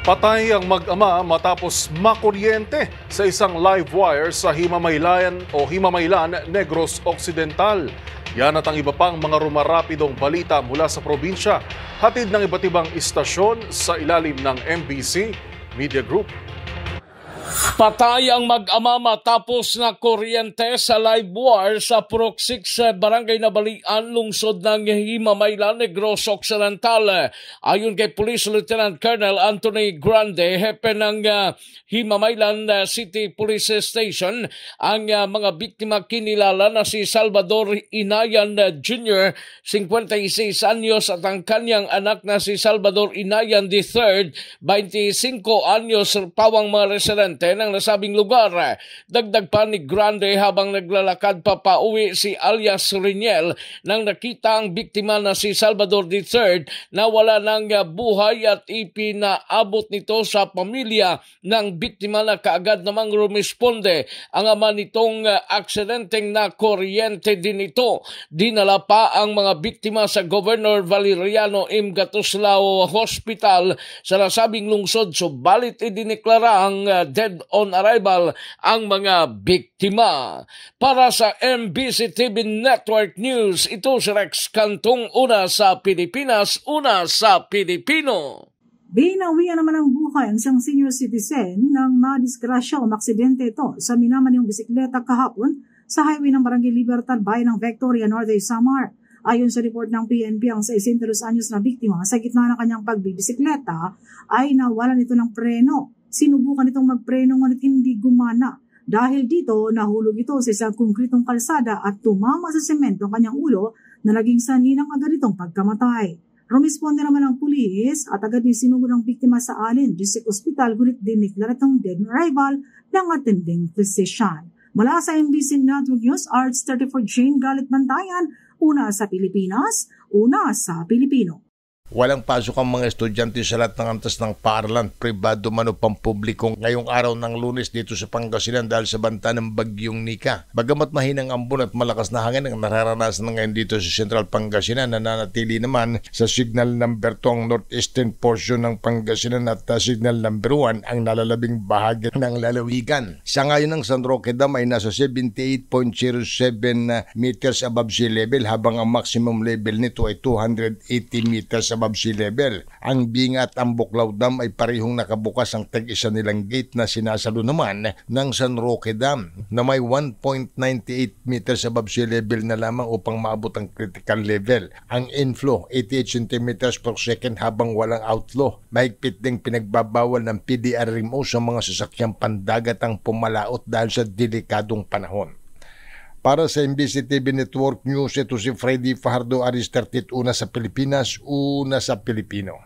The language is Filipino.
Patay ang mag-ama matapos makuryente sa isang live wire sa Himamaylan, Negros Occidental. Yan at ang iba pang mga rumarapidong balita mula sa probinsya. Hatid ng iba't ibang istasyon sa ilalim ng MBC Media Group. Patay ang mag-ama matapos na kuryente sa live wire sa Purok 6, Barangay Nabalian, lungsod ng Himamaylan, Negros Occidental. Ayon kay Police Lieutenant Colonel Anthony Grande, hepe ng Himamaylan City Police Station, ang mga biktima kinilala na si Salvador Inayan Jr., 56 anyos, at ang kanyang anak na si Salvador Inayan III, 25 anyos, pawang mga residente ng nasabing lugar. Dagdag pa ni Grande, habang naglalakad papauwi si alias Riniel nang nakita ang biktima na si Salvador III na wala ng buhay at ipinaabot nito sa pamilya ng biktima na kaagad namang rumisponde. Ang ama nitong aksidenteng na kuryente din ito. Dinala pa ang mga biktima sa Governor Valeriano M. Gatuslao Hospital sa nasabing lungsod, subalit idineklara ang dead on arrival ang mga biktima. Para sa MBC TV Network News, ito si Rex Cantong, una sa Pilipinas, una sa Pilipino. Binawian naman ang buhay ang isang senior citizen nang madisgrasya o maksidente ito sa minamanyong bisikleta kahapon sa highway ng Barangay Libertad, bayan ng Victoria, Norte Samar. Ayon sa report ng PNP, ang 62 anyos na biktima sa gitna ng kanyang pagbibisikleta ay nawalan ito ng preno. Sinubukan itong magpreno ngunit hindi gumana. Dahil dito, nahulog ito sa isang konkretong kalsada at tumama sa semento ang kanyang ulo na naging sanhi ng agad itong pagkamatay. Rumisponde naman ang pulis at agad din sinugod ang biktima sa Allen District Hospital, ngunit dineklara itong dead on arrival ng attending physician. Mula sa MBC Network News, Arts 34 Jane Galit Bantayan, una sa Pilipinas, una sa Pilipino. Walang pasok ang mga estudyante sa lahat ng antas ng paaralan, pribado man o pampubliko ngayong araw ng Lunes dito sa Pangasinan dahil sa banta ng bagyong Nika. Bagamat mahinang ambon at malakas na hangin ang nararanasan ngayon dito sa Central Pangasinan, nananatili naman sa Signal Number 2 ang northeastern portion ng Pangasinan at Signal Number 1 ang nalalabing bahagi ng lalawigan. Sa ngayon ng San Roque Dam ay nasa 78.07 meters above sea level, habang ang maximum level nito ay 280 meters above sea level. Ang Binga at ang Buklaw Dam ay parehong nakabukas ang tag-isa nilang gate na sinasalo naman ng San Roque Dam na may 1.98 meters above sea level na lamang upang maabot ang critical level. Ang inflow 88 cm per second habang walang outflow. Mahigpit ding pinagbabawal ng PDRMO sa mga sasakyang pandagat ang pumalaot dahil sa delikadong panahon. Para sa MBC TV Network News, ito si Freddy Fajardo, Aris 31, una sa Pilipinas, una sa Pilipino.